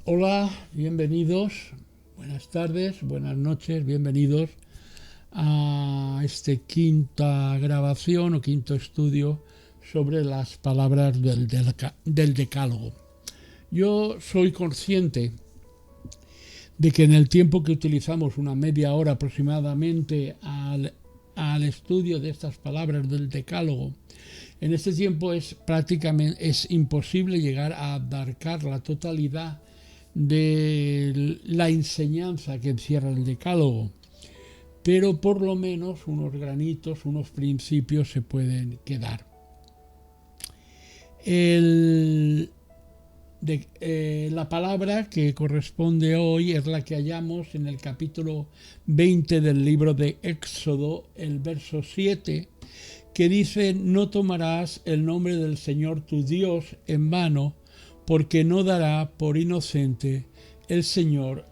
Hola, bienvenidos, buenas tardes, buenas noches, bienvenidos a esta quinta grabación o quinto estudio sobre las palabras del Decálogo. Yo soy consciente de que en el tiempo que utilizamos, una media hora aproximadamente, al estudio de estas palabras del Decálogo, en este tiempo es imposible llegar a abarcar la totalidad de la enseñanza que encierra el Decálogo, pero por lo menos unos granitos, unos principios se pueden quedar. La palabra que corresponde hoy es la que hallamos en el capítulo 20 del libro de Éxodo, el verso 7, que dice: no tomarás el nombre del Señor tu Dios en vano, porque no dará por inocente el Señor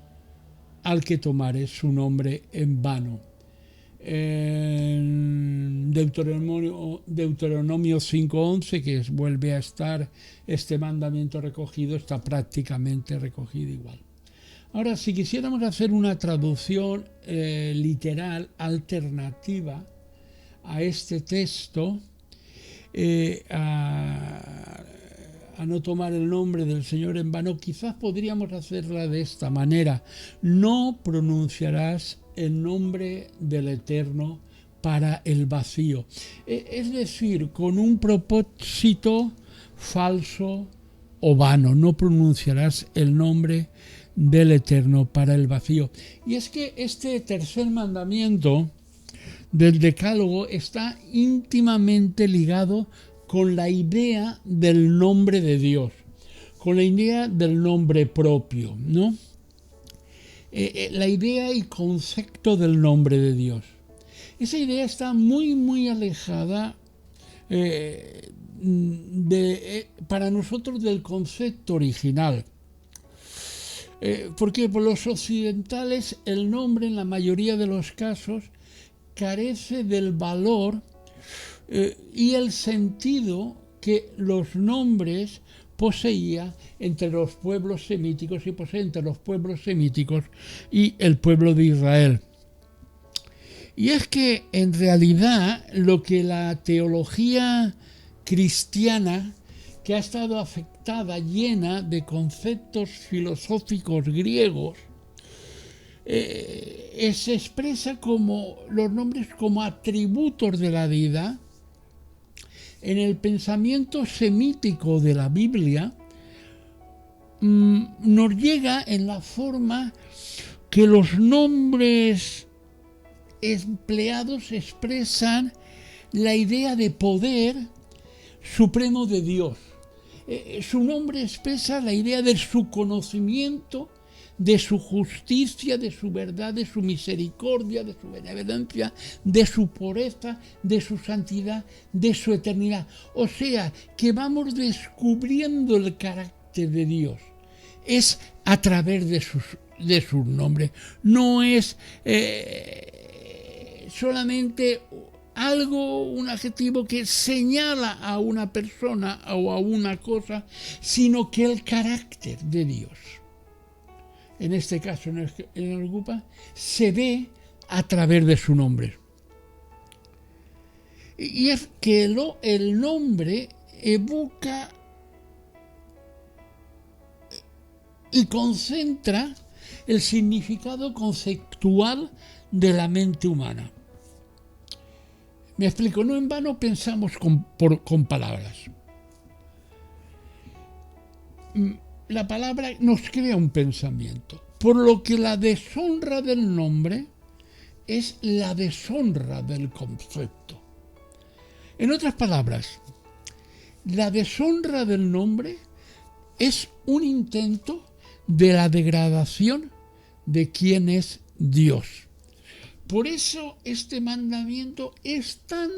al que tomare su nombre en vano. En Deuteronomio 5:11, que vuelve a estar este mandamiento recogido, está prácticamente recogido igual. Ahora, si quisiéramos hacer una traducción literal alternativa a este texto, a no tomar el nombre del Señor en vano, quizás podríamos hacerla de esta manera: no pronunciarás el nombre del Eterno para el vacío. Es decir, con un propósito falso o vano, no pronunciarás el nombre del Eterno para el vacío. Y es que este tercer mandamiento del Decálogo está íntimamente ligado con la idea del nombre de Dios, con la idea del nombre propio, ¿no? La idea y concepto del nombre de Dios. Esa idea está muy alejada para nosotros del concepto original. Porque por los occidentales el nombre, en la mayoría de los casos, carece del valor y el sentido que los nombres poseía entre los pueblos semíticos y posee entre los pueblos semíticos y el pueblo de Israel. Y es que en realidad lo que la teología cristiana, que ha estado afectada, llena de conceptos filosóficos griegos, se expresa como los nombres como atributos de la deidad. En el pensamiento semítico de la Biblia nos llega en la forma que los nombres empleados expresan la idea de poder supremo de Dios. Su nombre expresa la idea de su conocimiento, de su justicia, de su verdad, de su misericordia, de su benevolencia, de su pureza, de su santidad, de su eternidad. O sea, que vamos descubriendo el carácter de Dios. Es a través de sus nombres. No es solamente un adjetivo que señala a una persona o a una cosa, sino que el carácter de Dios, en este caso en el Ocupa, se ve a través de su nombre. Y es que el nombre evoca y concentra el significado conceptual de la mente humana. Me explico, no en vano pensamos con palabras. La palabra nos crea un pensamiento, por lo que la deshonra del nombre es la deshonra del concepto. En otras palabras, la deshonra del nombre es un intento de la degradación de quién es Dios. Por eso este mandamiento es tan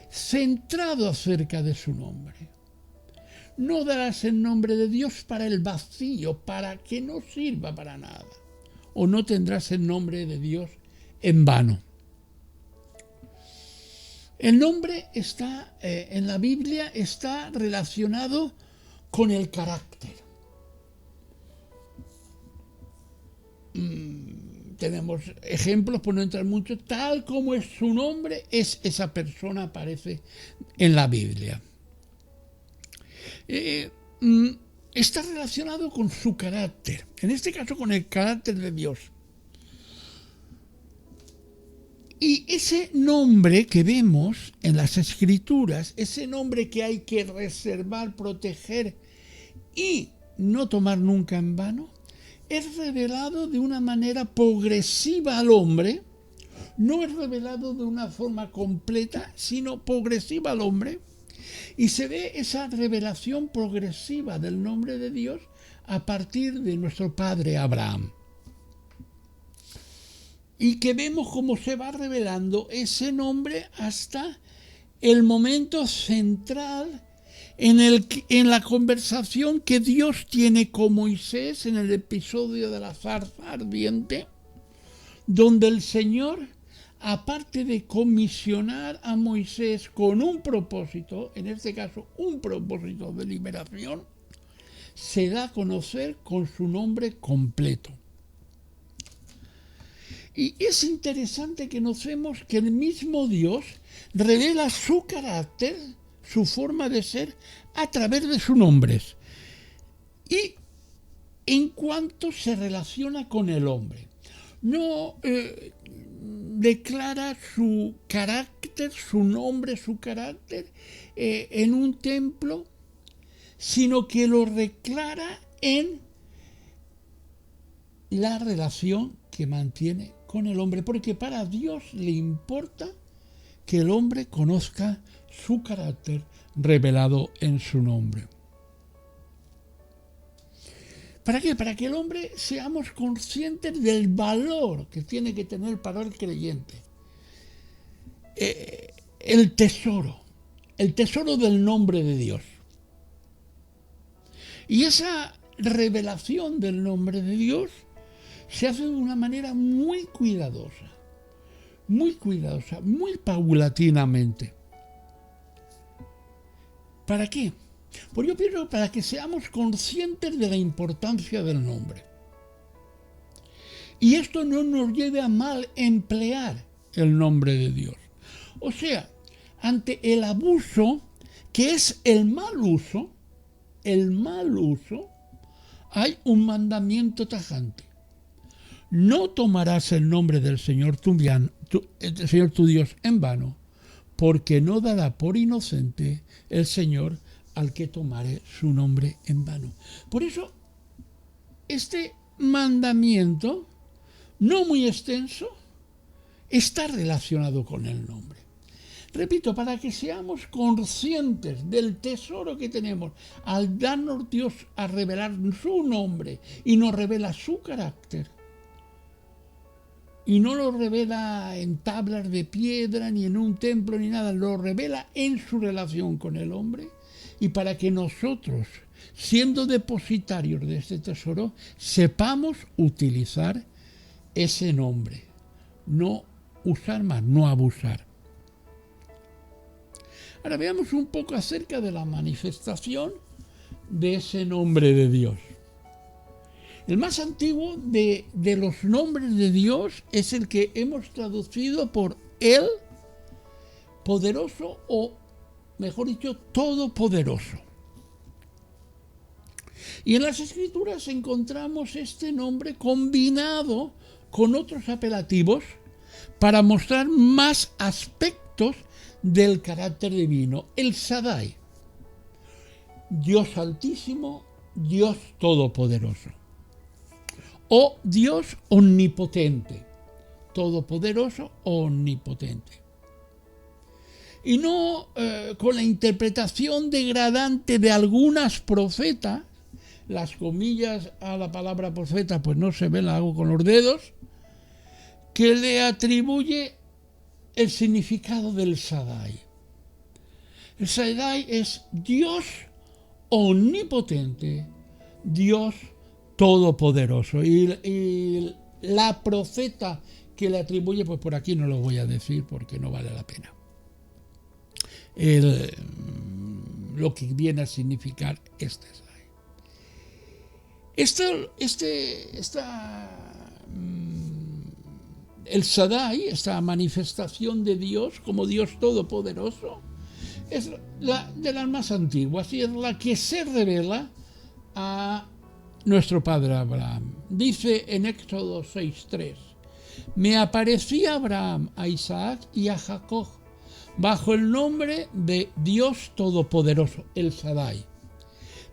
centrado acerca de su nombre. No darás el nombre de Dios para el vacío, para que no sirva para nada. O no tendrás el nombre de Dios en vano. El nombre está, en la Biblia, está relacionado con el carácter. tenemos ejemplos, por no entrar mucho, tal como es su nombre, es esa persona, aparece en la Biblia. Está relacionado con su carácter, en este caso con el carácter de Dios. Y ese nombre que vemos en las Escrituras, ese nombre que hay que reservar, proteger y no tomar nunca en vano, es revelado de una manera progresiva al hombre, no es revelado de una forma completa, sino progresiva al hombre, y se ve esa revelación progresiva del nombre de Dios a partir de nuestro padre Abraham. Y que vemos cómo se va revelando ese nombre hasta el momento central en la conversación que Dios tiene con Moisés en el episodio de la zarza ardiente, donde el Señor, aparte de comisionar a Moisés con un propósito, en este caso un propósito de liberación, se da a conocer con su nombre completo. Y es interesante que notemos que el mismo Dios revela su carácter, su forma de ser, a través de sus nombres. Y en cuanto se relaciona con el hombre, no declara su carácter, su nombre, su carácter en un templo, sino que lo declara en la relación que mantiene con el hombre, porque para Dios le importa que el hombre conozca su carácter revelado en su nombre. ¿Para qué? Para que el hombre seamos conscientes del valor que tiene que tener para el creyente. El tesoro del nombre de Dios. Y esa revelación del nombre de Dios se hace de una manera muy cuidadosa, muy paulatinamente. ¿Para qué? Pues yo pienso para que seamos conscientes de la importancia del nombre. Y esto no nos lleve a mal emplear el nombre de Dios. O sea, ante el abuso, que es el mal uso, hay un mandamiento tajante. No tomarás el nombre del Señor tu Dios en vano, porque no dará por inocente el Señor al que tomare su nombre en vano. Por eso, este mandamiento, no muy extenso, está relacionado con el nombre. Repito, para que seamos conscientes del tesoro que tenemos al darnos Dios a revelar su nombre y nos revela su carácter. Y no lo revela en tablas de piedra, ni en un templo, ni nada. Lo revela en su relación con el hombre. Y para que nosotros, siendo depositarios de este tesoro, sepamos utilizar ese nombre. No usar más, no abusar. Ahora veamos un poco acerca de la manifestación de ese nombre de Dios. El más antiguo de los nombres de Dios es el que hemos traducido por el poderoso, o mejor dicho, todopoderoso. Y en las Escrituras encontramos este nombre combinado con otros apelativos para mostrar más aspectos del carácter divino. El Shaddai, Dios Altísimo, Dios Todopoderoso. O Dios Omnipotente, Todopoderoso, Omnipotente. Y no con la interpretación degradante de algunas profetas, las comillas a la palabra profeta pues no se ven, la hago con los dedos, que le atribuye el significado del Shaddai. El Shaddai es Dios omnipotente, Dios todopoderoso. Y la profeta que le atribuye, pues por aquí no lo voy a decir porque no vale la pena. Lo que viene a significar esta el Shaddai, esta manifestación de Dios como Dios Todopoderoso, es la de las más antiguas y es la que se revela a nuestro padre Abraham. Dice en Éxodo 6:3: me aparecía Abraham, a Isaac y a Jacob bajo el nombre de Dios Todopoderoso, el Shaddai,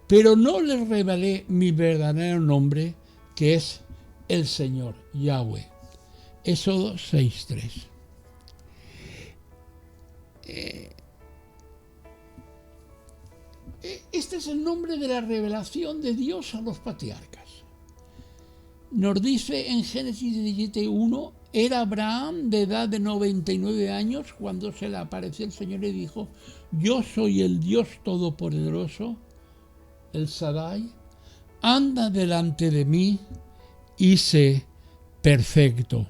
pero no les revelé mi verdadero nombre, que es el Señor, Yahweh. Éxodo 6:3. Este es el nombre de la revelación de Dios a los patriarcas. Nos dice en Génesis 17:1: era Abraham de edad de 99 años cuando se le apareció el Señor y dijo: yo soy el Dios Todopoderoso, el Shaddai, anda delante de mí y sé perfecto.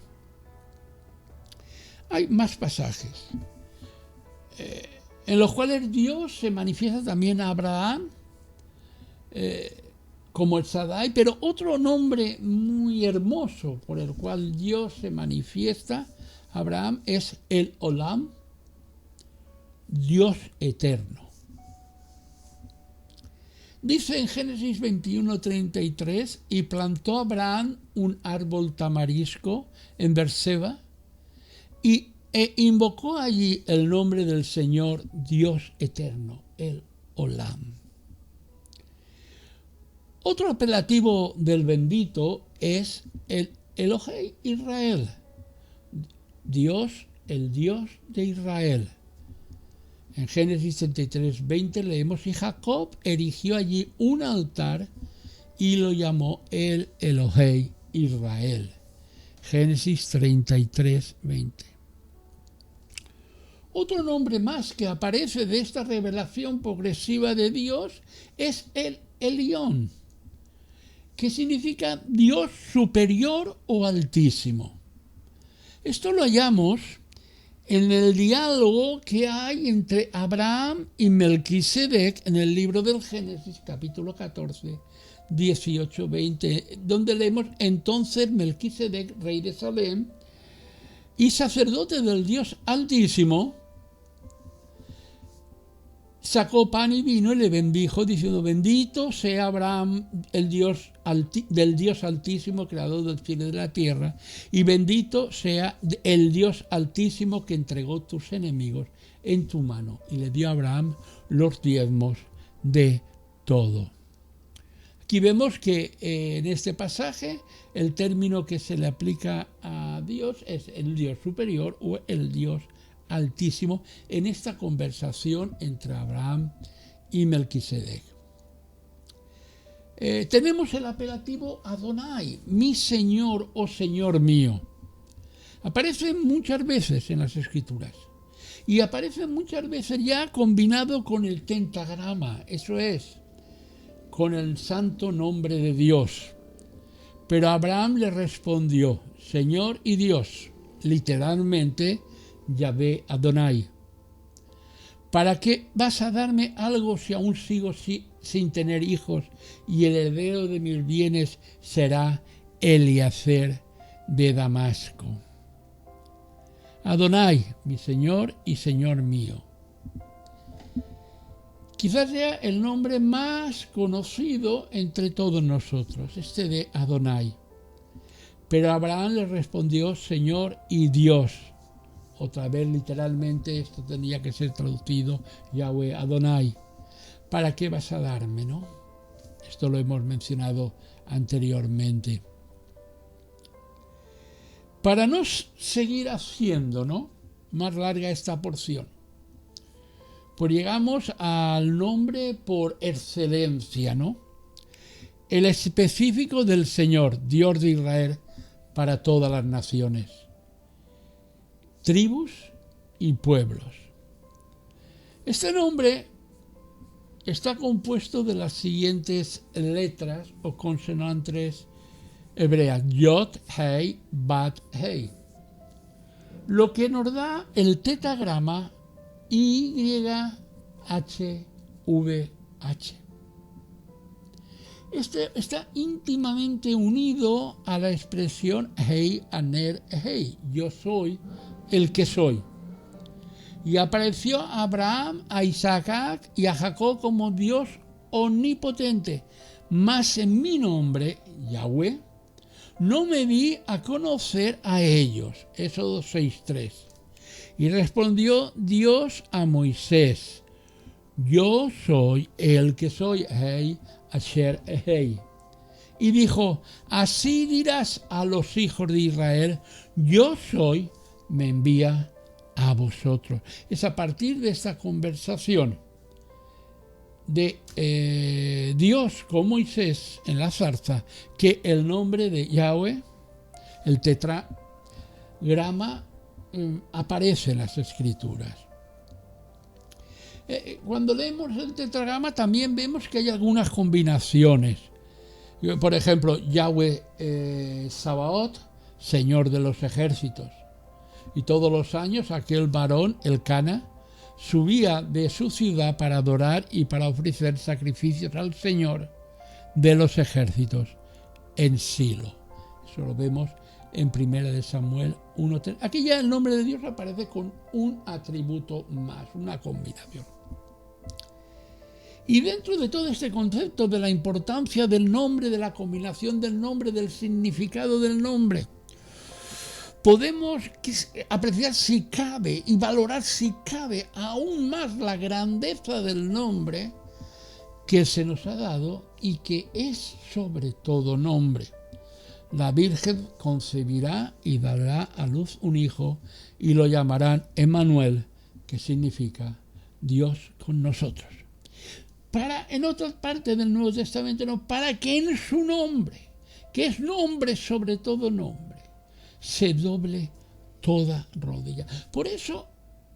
Hay más pasajes en los cuales Dios se manifiesta también a Abraham como el Shaddai, pero otro nombre muy hermoso por el cual Dios se manifiesta a Abraham es el Olam, Dios eterno. Dice en Génesis 21:33: y plantó Abraham un árbol tamarisco en Berseba e invocó allí el nombre del Señor Dios eterno, el Olam. Otro apelativo del bendito es el Elohei Israel, Dios, el Dios de Israel. En Génesis 33:20 leemos: y Jacob erigió allí un altar y lo llamó el Elohei Israel. Génesis 33:20. Otro nombre más que aparece de esta revelación progresiva de Dios es el Elión, que significa Dios superior o altísimo. Esto lo hallamos en el diálogo que hay entre Abraham y Melquisedec en el libro del Génesis, capítulo 14, 18, 20, donde leemos: entonces Melquisedec, rey de Salem y sacerdote del Dios Altísimo, sacó pan y vino y le bendijo, diciendo: bendito sea Abraham, el Dios del Dios Altísimo, creador del cielo y de la tierra, y bendito sea el Dios Altísimo que entregó tus enemigos en tu mano. Y le dio a Abraham los diezmos de todo. Aquí vemos que en este pasaje el término que se le aplica a Dios es el Dios superior o el Dios Altísimo en esta conversación entre Abraham y Melquisedec. Tenemos el apelativo Adonai, mi Señor o Señor mío. Aparece muchas veces en las Escrituras y aparece muchas veces ya combinado con el pentagrama, eso es, con el santo nombre de Dios. Pero Abraham le respondió: Señor y Dios, literalmente Yahvé Adonai. ¿Para qué vas a darme algo si aún sigo sin tener hijos y el heredero de mis bienes será Eliezer de Damasco? Adonai, mi Señor y Señor mío. Quizás sea el nombre más conocido entre todos nosotros, este de Adonai. Pero Abraham le respondió: Señor y Dios. Otra vez, literalmente, esto tenía que ser traducido Yahweh Adonai. ¿Para qué vas a darme, no? Esto lo hemos mencionado anteriormente. Para no seguir haciendo, ¿no?, más larga esta porción, pues llegamos al nombre por excelencia, ¿no?, el específico del Señor, Dios de Israel, para todas las naciones, tribus y pueblos. Este nombre está compuesto de las siguientes letras o consonantes hebreas: Yod, Hei, Bat, Hei, lo que nos da el tetragrama YHWH. Este está íntimamente unido a la expresión Hei Aner Hei, yo soy el que soy. Y apareció a Abraham, a Isaac y a Jacob como Dios omnipotente. Mas en mi nombre, Yahweh, no me di a conocer a ellos. Éxodo 6:3. Y respondió Dios a Moisés: yo soy el que soy, Hei Asher Hei. Y dijo: así dirás a los hijos de Israel: yo soy, me envía a vosotros. Es a partir de esta conversación de Dios con Moisés en la zarza que el nombre de Yahweh, el tetragrama, aparece en las Escrituras. Cuando leemos el tetragrama también vemos que hay algunas combinaciones. Por ejemplo, Yahweh Sabaoth, Señor de los ejércitos. Y todos los años aquel varón, Elcana, subía de su ciudad para adorar y para ofrecer sacrificios al Señor de los ejércitos en Silo. Eso lo vemos en 1 Samuel 1:3. Aquí ya el nombre de Dios aparece con un atributo más, una combinación. Y dentro de todo este concepto de la importancia del nombre, de la combinación del nombre, del significado del nombre, podemos apreciar si cabe y valorar si cabe aún más la grandeza del nombre que se nos ha dado y que es sobre todo nombre. La Virgen concebirá y dará a luz un hijo y lo llamarán Emmanuel, que significa Dios con nosotros. En otras partes del Nuevo Testamento, no, para que en su nombre, que es nombre sobre todo nombre, se doble toda rodilla. Por eso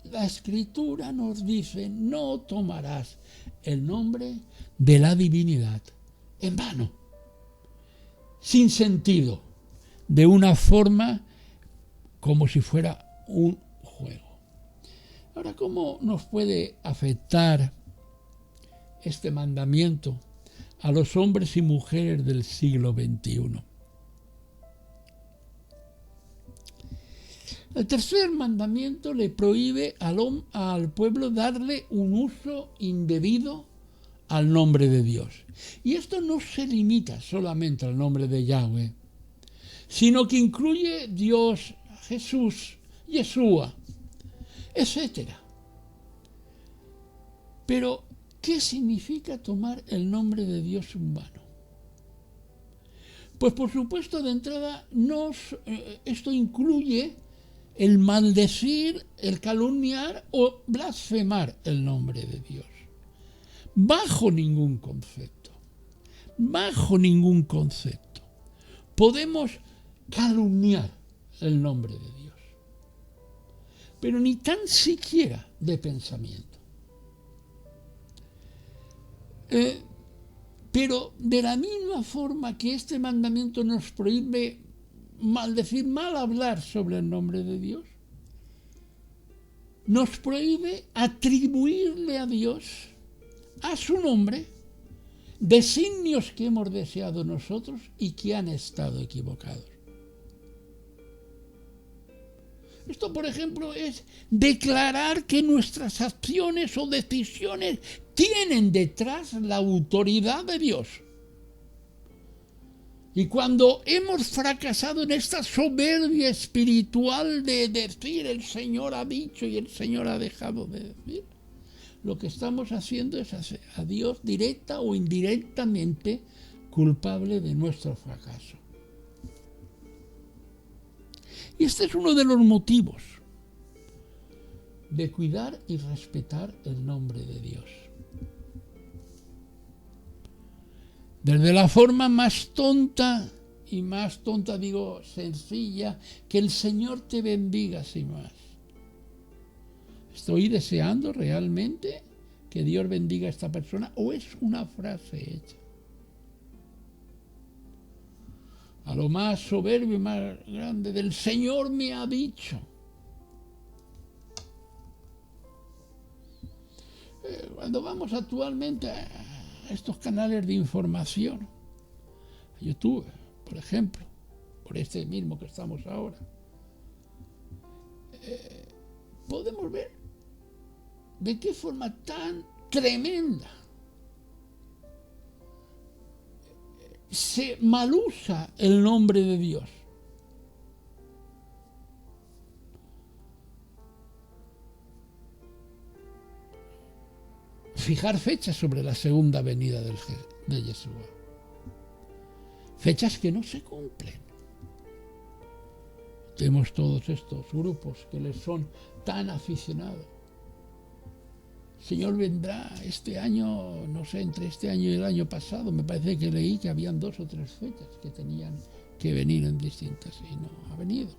la Escritura nos dice: no tomarás el nombre de la divinidad en vano, sin sentido, de una forma como si fuera un juego. Ahora, ¿cómo nos puede afectar este mandamiento a los hombres y mujeres del siglo XXI? El tercer mandamiento le prohíbe al pueblo darle un uso indebido al nombre de Dios. Y esto no se limita solamente al nombre de Yahweh, sino que incluye Dios, Jesús, Yeshua, etc. Pero, ¿qué significa tomar el nombre de Dios en vano? Pues por supuesto, de entrada, esto incluye el maldecir, el calumniar o blasfemar el nombre de Dios. Bajo ningún concepto podemos calumniar el nombre de Dios, pero ni tan siquiera de pensamiento. Pero de la misma forma que este mandamiento nos prohíbe maldecir, mal hablar sobre el nombre de Dios, nos prohíbe atribuirle a Dios, a su nombre, designios que hemos deseado nosotros y que han estado equivocados. Esto, por ejemplo, es declarar que nuestras acciones o decisiones tienen detrás la autoridad de Dios. Y cuando hemos fracasado en esta soberbia espiritual de decir el Señor ha dicho y el Señor ha dejado de decir, lo que estamos haciendo es hacer a Dios directa o indirectamente culpable de nuestro fracaso. Y este es uno de los motivos de cuidar y respetar el nombre de Dios. Desde la forma más tonta, digo sencilla, que el Señor te bendiga sin más. ¿Estoy deseando realmente que Dios bendiga a esta persona o es una frase hecha? A lo más soberbio y más grande, del Señor me ha dicho. Cuando vamos actualmente a estos canales de información, a YouTube, por ejemplo, por este mismo que estamos ahora, podemos ver de qué forma tan tremenda se malusa el nombre de Dios. Fijar fechas sobre la segunda venida de Yeshua. Fechas que no se cumplen. Tenemos todos estos grupos que les son tan aficionados. El Señor vendrá este año, no sé, entre este año y el año pasado, me parece que leí que habían 2 o 3 fechas que tenían que venir en distintas y no ha venido.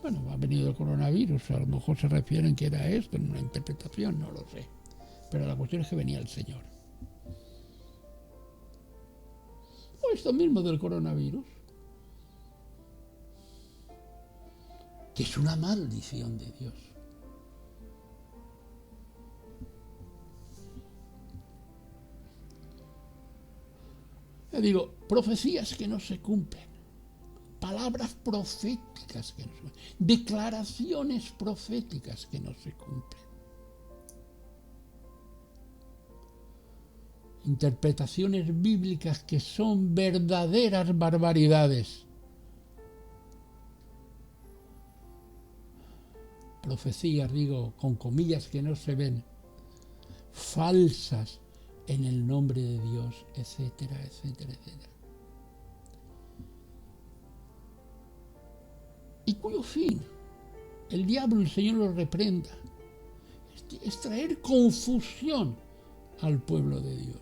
Bueno, ha venido el coronavirus, a lo mejor se refieren que era esto, en una interpretación, no lo sé. Pero la cuestión es que venía el Señor. O esto mismo del coronavirus, que es una maldición de Dios. Le digo, profecías que no se cumplen, palabras proféticas que no se cumplen, declaraciones proféticas que no se cumplen, interpretaciones bíblicas que son verdaderas barbaridades, profecías, digo, con comillas que no se ven, falsas en el nombre de Dios, etcétera, etcétera, etcétera. Y cuyo fin, el diablo, el Señor lo reprenda, es traer confusión al pueblo de Dios.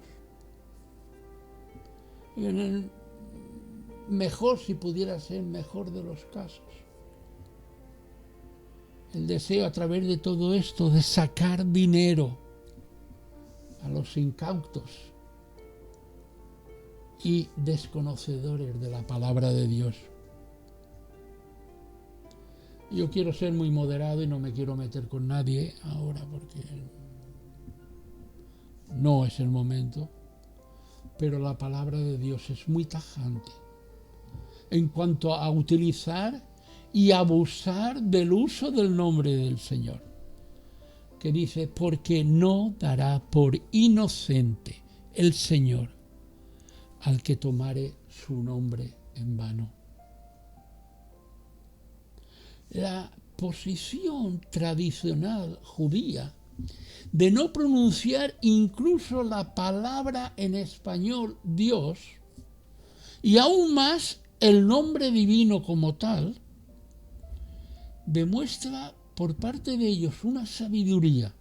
Y en el mejor, si pudiera ser mejor de los casos, el deseo a través de todo esto de sacar dinero a los incautos y desconocedores de la palabra de Dios. Yo quiero ser muy moderado y no me quiero meter con nadie ahora porque no es el momento, pero la palabra de Dios es muy tajante en cuanto a utilizar y abusar del uso del nombre del Señor, que dice, porque no dará por inocente el Señor al que tomare su nombre en vano. La posición tradicional judía de no pronunciar incluso la palabra en español Dios, y aún más el nombre divino como tal, demuestra por parte de ellos una sabiduría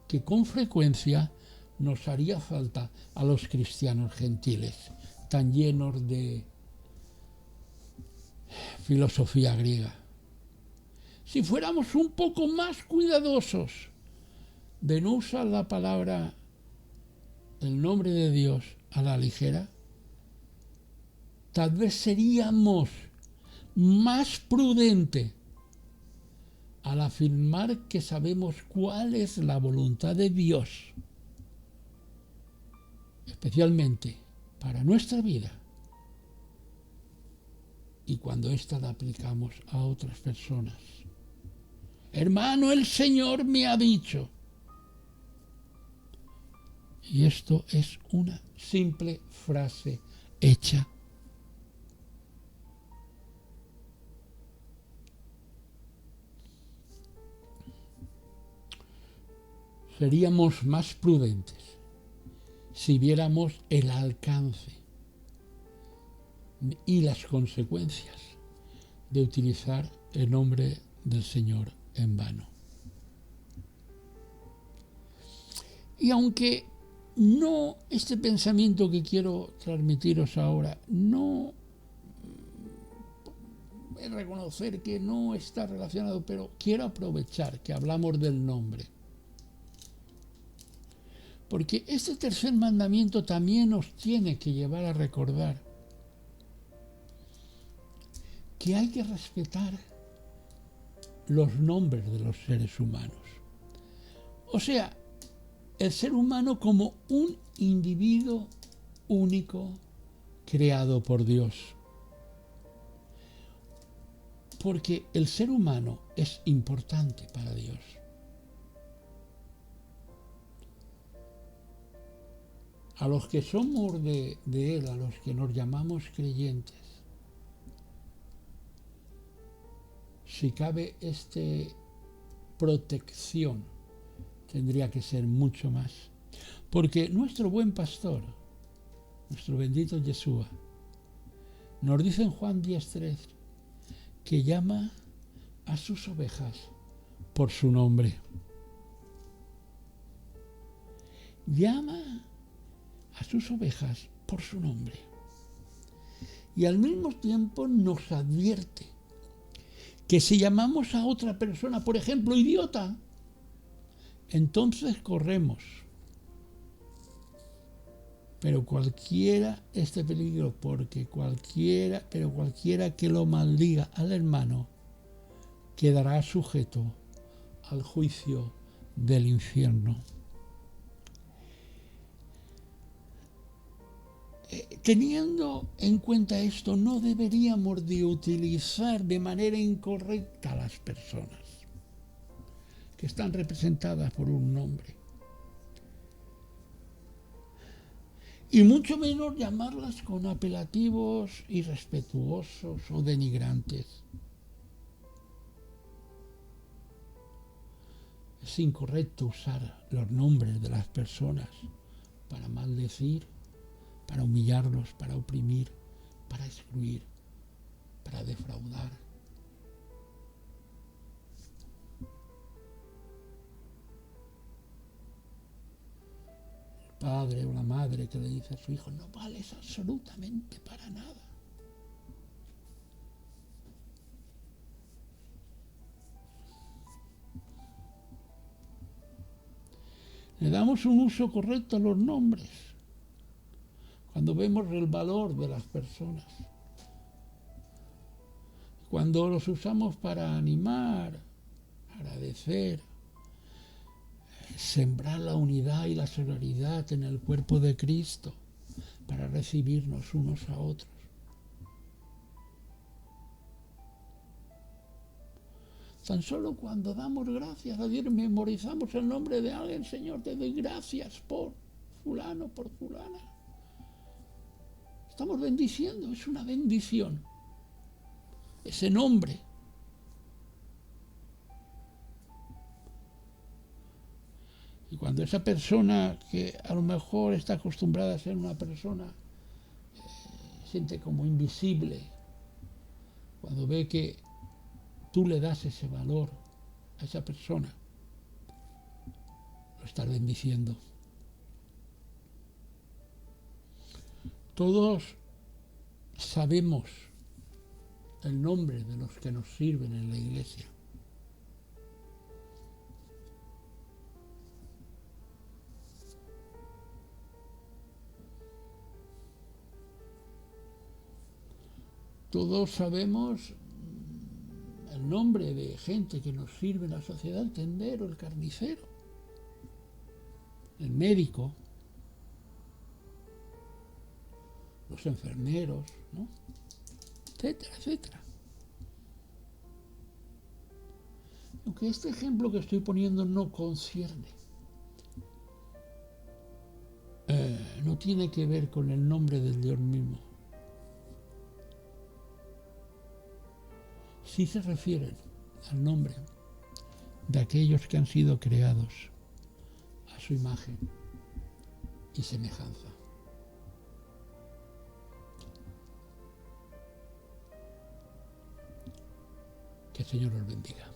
que con frecuencia nos haría falta a los cristianos gentiles, tan llenos de filosofía griega. Si fuéramos un poco más cuidadosos de no usar la palabra, el nombre de Dios a la ligera, tal vez seríamos más prudentes al afirmar que sabemos cuál es la voluntad de Dios, especialmente para nuestra vida y cuando ésta la aplicamos a otras personas. Hermano, el Señor me ha dicho. Y esto es una simple frase hecha. Seríamos más prudentes si viéramos el alcance y las consecuencias de utilizar el nombre del Señor en vano. Y aunque no, este pensamiento que quiero transmitiros ahora, no es reconocer que no está relacionado, pero quiero aprovechar que hablamos del nombre. Porque este tercer mandamiento también nos tiene que llevar a recordar que hay que respetar los nombres de los seres humanos. O sea, el ser humano como un individuo único, creado por Dios. Porque el ser humano es importante para Dios. A los que somos de Él, a los que nos llamamos creyentes, si cabe protección, tendría que ser mucho más. Porque nuestro buen pastor, nuestro bendito Yeshua, nos dice en Juan 10:3 que llama a sus ovejas por su nombre. Llama a sus ovejas por su nombre. Y al mismo tiempo nos advierte que si llamamos a otra persona, por ejemplo, idiota, entonces corremos. Pero cualquiera este peligro, porque cualquiera que lo maldiga al hermano quedará sujeto al juicio del infierno. Teniendo en cuenta esto, no deberíamos de utilizar de manera incorrecta a las personas que están representadas por un nombre. Y mucho menos llamarlas con apelativos irrespetuosos o denigrantes. Es incorrecto usar los nombres de las personas para maldecir, para humillarlos, para oprimir, para excluir, para defraudar. El padre o la madre que le dice a su hijo, no vales absolutamente para nada. Le damos un uso correcto a los nombres cuando vemos el valor de las personas, cuando los usamos para animar, agradecer, sembrar la unidad y la solidaridad en el cuerpo de Cristo, para recibirnos unos a otros. Tan solo cuando damos gracias a Dios, memorizamos el nombre de alguien, Señor, te doy gracias por fulano, por fulana. Estamos bendiciendo, es una bendición. Ese nombre. Y cuando esa persona que a lo mejor está acostumbrada a ser una persona, siente como invisible, cuando ve que tú le das ese valor a esa persona, lo estás bendiciendo. Todos sabemos el nombre de los que nos sirven en la iglesia. Todos sabemos el nombre de gente que nos sirve en la sociedad, el tendero, el carnicero, el médico, los enfermeros, ¿no? Etcétera, etcétera. Aunque este ejemplo que estoy poniendo no concierne, no tiene que ver con el nombre del Dios mismo. Sí se refieren al nombre de aquellos que han sido creados a su imagen y semejanza. Que el Señor los bendiga.